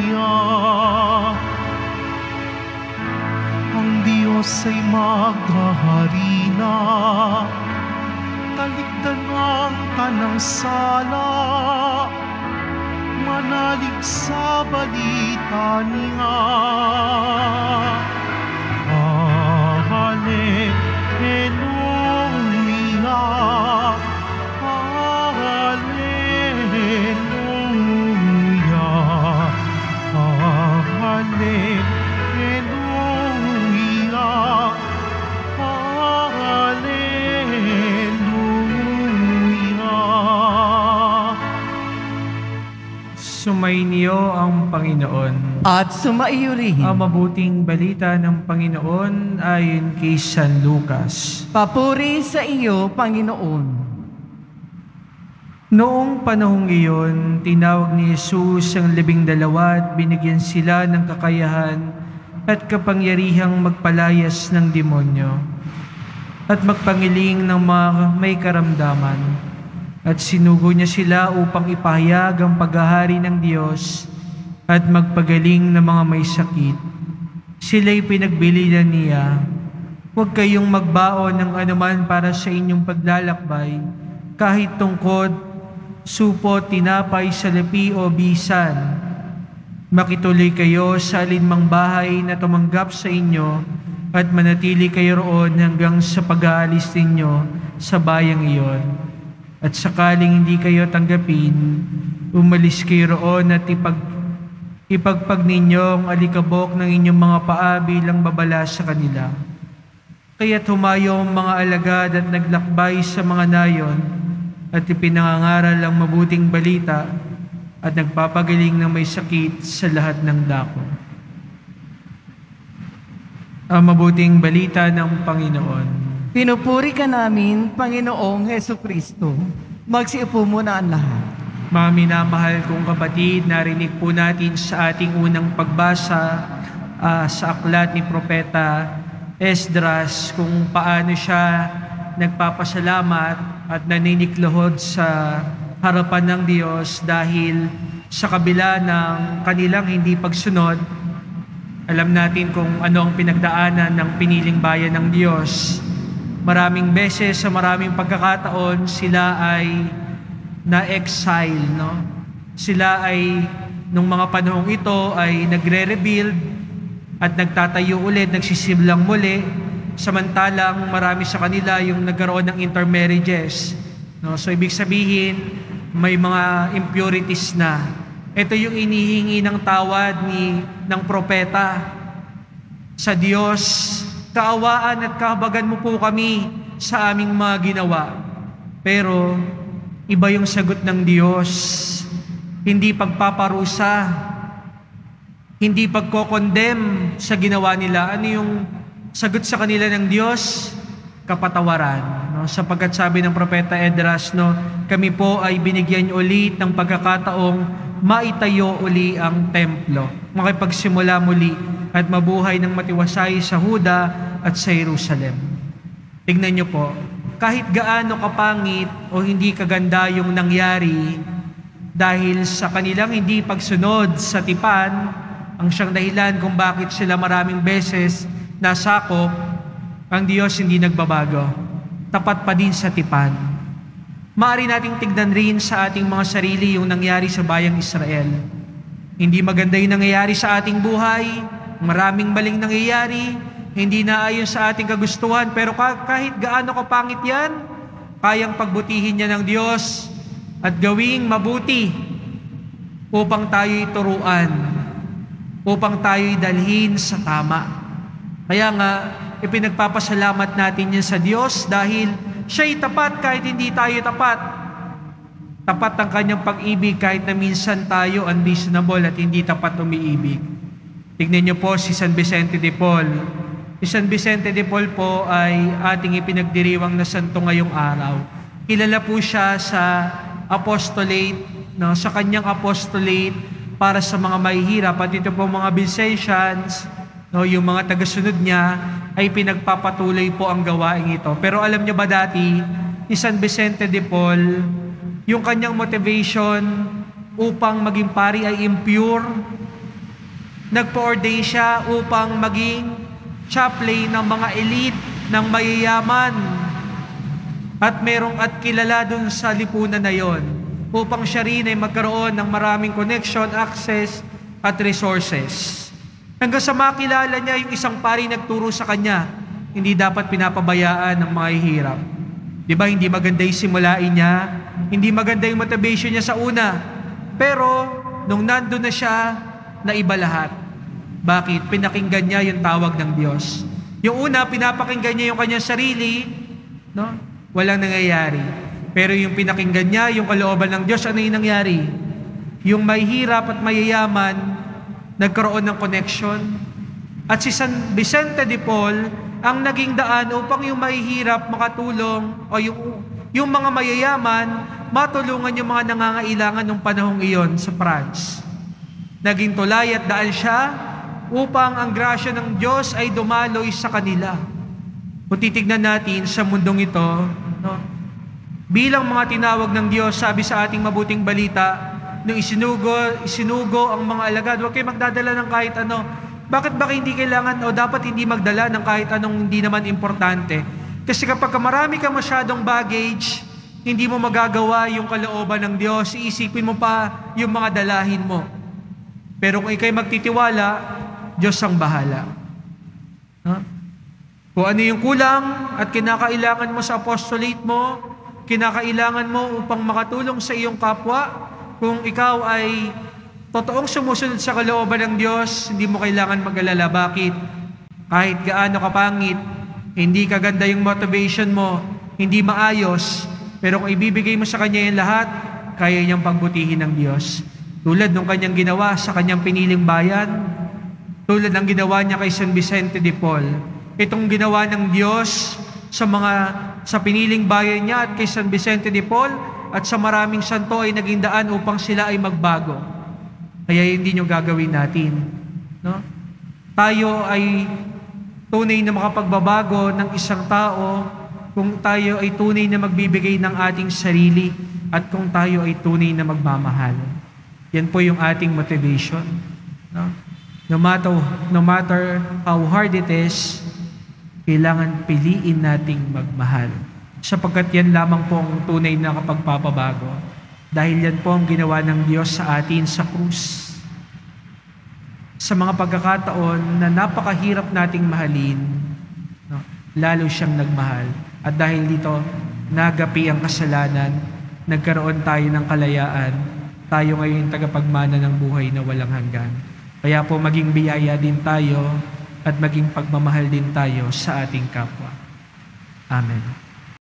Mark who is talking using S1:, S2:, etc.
S1: Hallelujah. Ang Diyos ay maghahari na, talikdan ang tanang sala, manalig sa balita niya. Hallelujah, hallelujah, hallelujah, hallelujah.
S2: Sumainyo ang Panginoon.
S3: At sumaiyo rin.
S2: Ang mabuting balita ng Panginoon ayon kay San Lucas.
S3: Papuri sa iyo, Panginoon.
S2: Noong panahong iyon, tinawag ni Jesus ang 12 at binigyan sila ng kakayahan at kapangyarihang magpalayas ng demonyo at magpangiling ng mga may karamdaman. At sinugo niya sila upang ipahayag ang paghahari ng Diyos at magpagaling ng mga may sakit. Sila'y pinagbilinan niya, huwag kayong magbaon ng anuman para sa inyong paglalakbay, kahit tungkod, supot, tinapay, salapi o bisan. Makituloy kayo sa alinmang bahay na tumanggap sa inyo at manatili kayo roon hanggang sa pag-aalis ninyo sa bayang iyon. At sakaling hindi kayo tanggapin, umalis kayo roon at ipagpag ninyo ang alikabok ng inyong mga paa bilang babala sa kanila. Kaya't humayo ang mga alagad at naglakbay sa mga nayon at ipinangangaral ang mabuting balita at nagpapagaling ng may sakit sa lahat ng dako. Ang mabuting balita ng Panginoon.
S3: Pinupuri ka namin, Panginoong Hesukristo. Magsiupo muna ang lahat.
S2: Mga minamahal kong kapatid, narinig po natin sa ating unang pagbasa sa aklat ni Propeta Esdras kung paano siya nagpapasalamat at naniniklohod sa harapan ng Diyos dahil sa kabila ng kanilang hindi pagsunod, alam natin kung ano ang pinagdaanan ng piniling bayan ng Diyos. Maraming beses sa maraming pagkakataon sila ay na-exile, no? Sila ay nung mga panahong ito ay nagre-rebuild at nagtatayo ulit, nagsisimlang muli, samantalang marami sa kanila yung nagkaroon ng intermarriages, no? So ibig sabihin may mga impurities na. Ito yung inihingi ng tawad ng propeta sa Diyos. Kaawaan at kahabagan mo po kami sa aming mga ginawa. Pero iba yung sagot ng Diyos. Hindi pagpaparusa, hindi pagko-condemn sa ginawa nila. Ano yung sagot sa kanila ng Diyos? Kapatawaran. No? Sapagkat sabi ng Propeta Esdras, no, kami po ay binigyan ulit ng pagkakataong maitayo uli ang templo, makipagsimula muli at mabuhay ng matiwasay sa Huda at sa Jerusalem. Tignan niyo po, kahit gaano kapangit o hindi kaganda yung nangyari, dahil sa kanilang hindi pagsunod sa tipan, ang siyang dahilan kung bakit sila maraming beses nasakop, ang Diyos hindi nagbabago. Tapat pa din sa tipan. Maaari nating tignan rin sa ating mga sarili yung nangyari sa bayang Israel. Hindi maganda yung nangyayari sa ating buhay, maraming maling nangyayari, hindi naayon sa ating kagustuhan, pero kahit gaano kapangit yan, kayang pagbutihin niya ng Diyos at gawing mabuti upang tayo'y turuan, upang tayo'y dalhin sa tama. Kaya nga, ipinagpapasalamat natin yan sa Diyos dahil siya'y tapat kahit hindi tayo tapat. Tapat ang kanyang pag-ibig kahit na minsan tayo unreasonable at hindi tapat umiibig. Tignan niyo po si San Vicente de Paul. Si San Vicente de Paul po ay ating ipinagdiriwang na santo ngayong araw. Kilala po siya sa apostolate, no, sa kanyang apostolate para sa mga mahihirap. At ito po mga Vincentians, no, yung mga tagasunod niya, ay pinagpapatuloy po ang gawaing ito. Pero alam niyo ba dati, ni San Vicente de Paul, yung kanyang motivation upang maging pari ay impure. Nagpa-ordain siya upang maging chaplain ng mga elite, ng mayayaman. At kilala dun sa lipunan na yon, upang siya rin ay magkaroon ng maraming connection, access, at resources. Hanggang sa makilala niya yung isang pari nagturo sa kanya, hindi dapat pinapabayaan ng mga hihirap. Di ba, hindi maganda yung simulain niya, hindi maganda yung motivation niya sa una. Pero, nung nandun na siya, naiba lahat. Bakit? Pinakinggan niya yung tawag ng Diyos. Yung una, pinapakinggan niya yung kanyang sarili, no? Walang nangyayari. Pero yung pinakinggan niya, yung kalooban ng Diyos, ano yung nangyari? Yung may hirap at mayayaman, nagkaroon ng connection. At si San Vicente de Paul, ang naging daan upang yung mahihirap makatulong o yung mga mayayaman matulungan yung mga nangangailangan ng panahong iyon sa France. Naging tulay at daan siya upang ang grasya ng Diyos ay dumaloy sa kanila. Kung titignan natin sa mundong ito, no, bilang mga tinawag ng Diyos, sabi sa ating mabuting balita, nung isinugo ang mga alagad, huwag kayo magdadala ng kahit ano. Bakit ba hindi kailangan o dapat hindi magdala ng kahit anong hindi naman importante? Kasi kapag marami ka masyadong baggage, hindi mo magagawa yung kalooban ng Diyos, iisipin mo pa yung mga dalahin mo. Pero kung ikay magtitiwala, Diyos ang bahala. Huh? Kung ano yung kulang at kinakailangan mo sa apostolate mo, kinakailangan mo upang makatulong sa iyong kapwa, kung ikaw ay totoong sumusunod sa kalooban ng Diyos, hindi mo kailangan mag-alala. Bakit? Kahit gaano kapangit, hindi kaganda yung motivation mo, hindi maayos, pero kung ibibigay mo sa Kanya yung lahat, kaya niyang pagbutihin ng Diyos. Tulad ng Kanyang ginawa sa Kanyang piniling bayan, tulad ng ginawa niya kay San Vicente de Paul. Itong ginawa ng Diyos sa piniling bayan niya at kay San Vicente de Paul at sa maraming santo ay naging daan upang sila ay magbago. Kaya hindi nyo gagawin natin. No? Tayo ay tunay na makapagbabago ng isang tao kung tayo ay tunay na magbibigay ng ating sarili at kung tayo ay tunay na magmamahal. Yan po yung ating motivation. No? No matter how hard it is, kailangan piliin nating magmahal. Sapagkat yan lamang po ang tunay na kapagpapabago. Dahil yan po ang ginawa ng Diyos sa atin sa krus. Sa mga pagkakataon na napakahirap nating mahalin, no, lalo siyang nagmahal. At dahil dito, nagapi ang kasalanan, nagkaroon tayo ng kalayaan, tayo ngayon tagapagmana ng buhay na walang hanggan. Kaya po maging biyaya din tayo at maging pagmamahal din tayo sa ating kapwa. Amen.